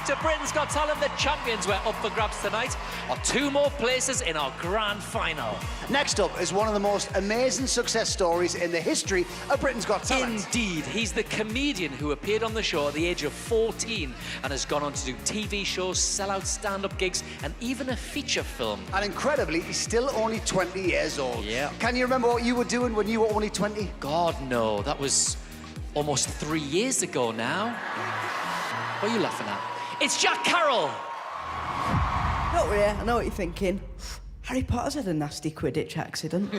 back to Britain's Got Talent. The champions were up for grabs tonight, or 2 more places in our grand final. Next up is one of the most amazing success stories in the history of Britain's Got Talent. Indeed, he's the comedian who appeared on the show at the age of 14 and has gone on to do TV shows, sell out stand-up gigs, and even a feature film. And incredibly, he's still only 20 years old. Yeah. Can you remember what you were doing when you were only 20? God, no. That was almost 3 years ago now. What are you laughing at? It's Jack Caroll! Not really, I know what you're thinking. Harry Potter's had a nasty Quidditch accident.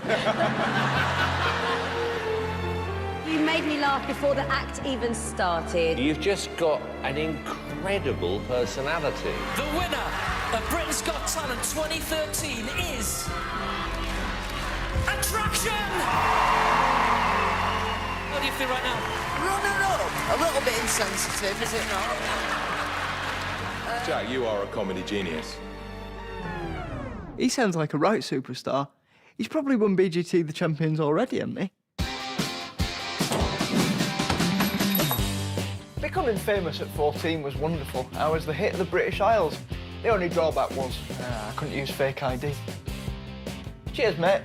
You made me laugh before the act even started. You've just got an incredible personality. The winner of Britain's Got Talent 2013 is... Attraction! How do you feel right now? Runner up. A little bit insensitive, is it not? Jack, you are a comedy genius. He sounds like a right superstar. He's probably won BGT the champions already, hasn't he? Becoming famous at 14 was wonderful. I was the hit of the British Isles. The only drawback was I couldn't use fake ID. Cheers, mate.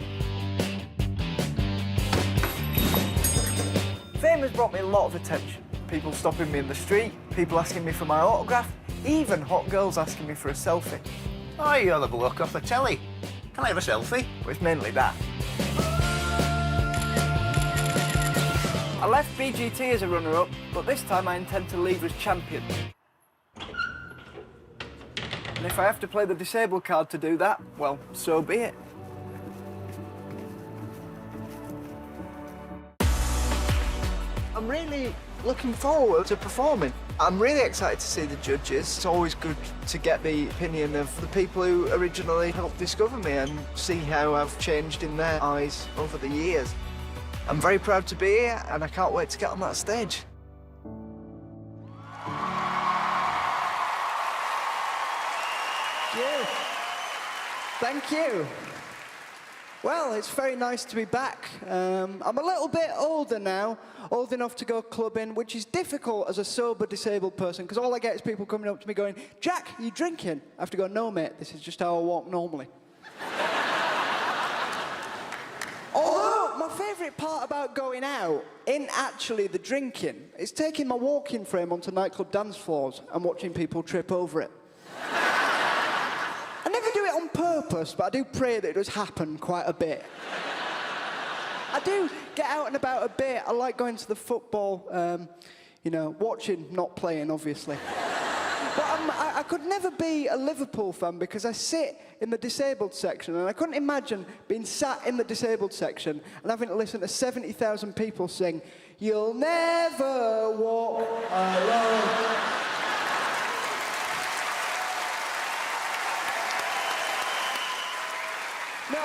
Fame has brought me a lot of attention. People stopping me in the street, people asking me for my autograph, even hot girls asking me for a selfie. Oh, you're the bloke off the telly. Can I have a selfie? Well, it's mainly that. I left BGT as a runner-up, but this time I intend to leave as champion. And if I have to play the disabled card to do that, well, so be it. I'm really looking forward to performing. I'm really excited to see the judges. It's always good to get the opinion of the people who originally helped discover me and see how I've changed in their eyes over the years. I'm very proud to be here and I can't wait to get on that stage. Thank you. Well, it's very nice to be back. I'm a little bit older now, old enough to go clubbing, which is difficult as a sober disabled person, because all I get is people coming up to me going, Jack, you drinking? I have to go, no, mate, this is just how I walk normally. Although, my favourite part about going out isn't actually the drinking. It's taking my walking frame onto nightclub dance floors and watching people trip over it. I never do it on purpose, but I do pray that it does happen quite a bit. I do get out and about a bit. I like going to the football, you know, watching, not playing, obviously. But I could never be a Liverpool fan because I sit in the disabled section, and I couldn't imagine being sat in the disabled section and having to listen to 70,000 people sing, "You'll never walk alone." No,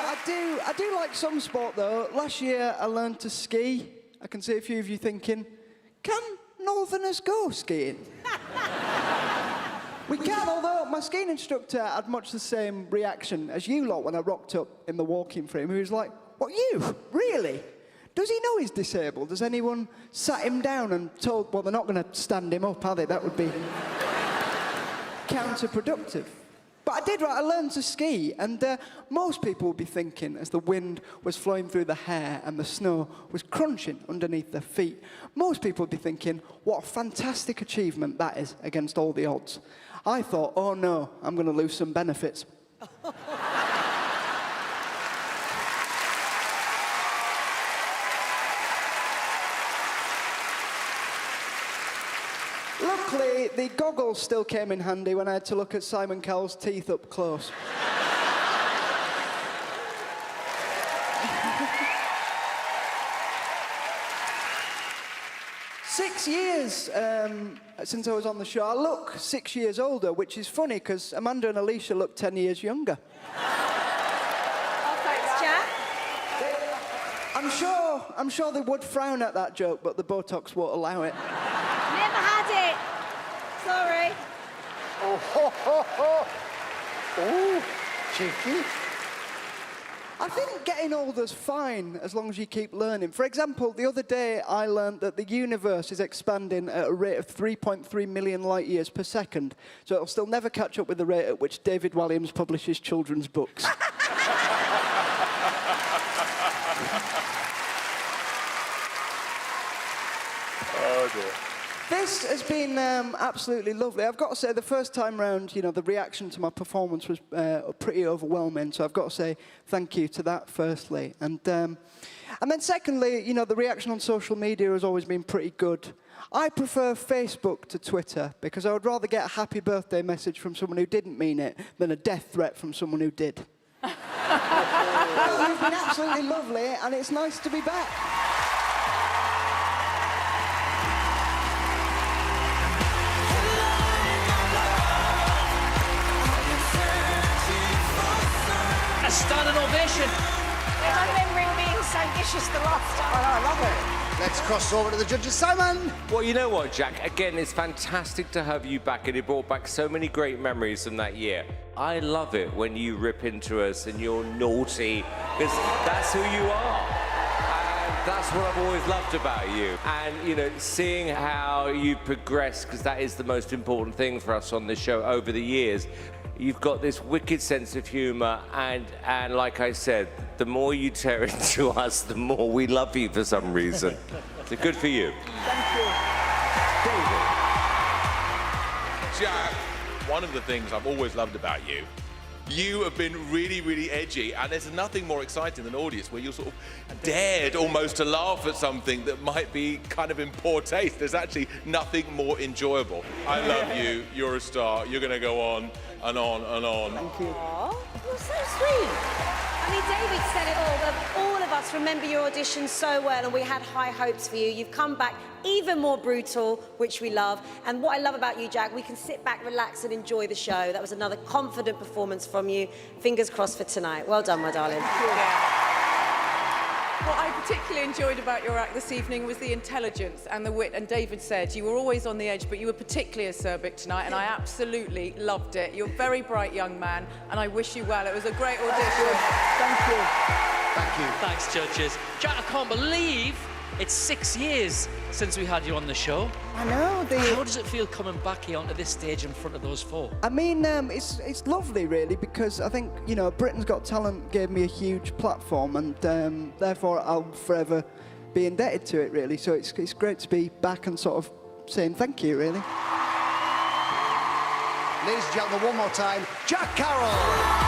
I do like some sport, though. Last year, I learned to ski. I can see a few of you thinking, can Northerners go skiing? We can, although my skiing instructor had much the same reaction as you lot when I rocked up in the walking frame. He was like, what, you? Really? Does he know he's disabled? Has anyone sat him down and told, well, they're not going to stand him up, are they? That would be counterproductive. But I did, right, I learned to ski, and most people would be thinking, as the wind was flowing through the hair and the snow was crunching underneath their feet, most people would be thinking, what a fantastic achievement that is against all the odds. I thought, oh no, I'm going to lose some benefits. Luckily, the goggles still came in handy when I had to look at Simon Cowell's teeth up close. 6 years since I was on the show. I look 6 years older, which is funny because Amanda and Alicia look 10 years younger. Oh, thanks, Jack. I'm sure they would frown at that joke, but the Botox won't allow it. Never had it. Sorry. Oh, ho, ho, ho. Oh, cheeky. I think getting older's fine as long as you keep learning. For example, the other day I learned that the universe is expanding at a rate of 3.3 million light years per second, so it'll still never catch up with the rate at which David Walliams publishes children's books. Oh dear. This has been absolutely lovely. I've got to say, the first time round, you know, the reaction to my performance was pretty overwhelming, so I've got to say thank you to that, firstly. And then secondly, you know, the reaction on social media has always been pretty good. I prefer Facebook to Twitter, because I would rather get a happy birthday message from someone who didn't mean it than a death threat from someone who did. You've been absolutely lovely, and it's nice to be back. A standing ovation. I'm remembering being so vicious the last time. I love it. Let's cross over to the judges. Simon! Well, you know what, Jack? Again, it's fantastic to have you back, and it brought back so many great memories from that year. I love it when you rip into us and you're naughty, because that's who you are. And that's what I've always loved about you. And, you know, seeing how you progress, because that is the most important thing for us on this show over the years. You've got this wicked sense of humour, and like I said, the more you tear into us, the more we love you for some reason. So good for you. Thank you. David. Jack, one of the things I've always loved about you, you have been really, really edgy, and there's nothing more exciting than an audience where you're sort of dared almost to laugh at something that might be kind of in poor taste. There's actually nothing more enjoyable. I love you. You're a star. You're going to go on and on and on. Thank you. Aw, you're so sweet. I mean, David said it all, but all of us remember your audition so well, and we had high hopes for you. You've come back even more brutal, which we love. And what I love about you, Jack, we can sit back, relax, and enjoy the show. That was another confident performance from you. Fingers crossed for tonight. Well done, my darling. What I particularly enjoyed about your act this evening was the intelligence and the wit. And David said you were always on the edge, but you were particularly acerbic tonight, and I absolutely loved it. You're a very bright young man, and I wish you well. It was a great audition. Thank you. Thank you. Thanks, judges. Jack, I can't believe it's 6 years since we had you on the show. I know. How does it feel coming back here onto this stage in front of those four? I mean, it's lovely, really, because I think, you know, Britain's Got Talent gave me a huge platform, and therefore I'll forever be indebted to it, really. So it's great to be back and sort of saying thank you, really. Ladies and gentlemen, one more time, Jack Caroll!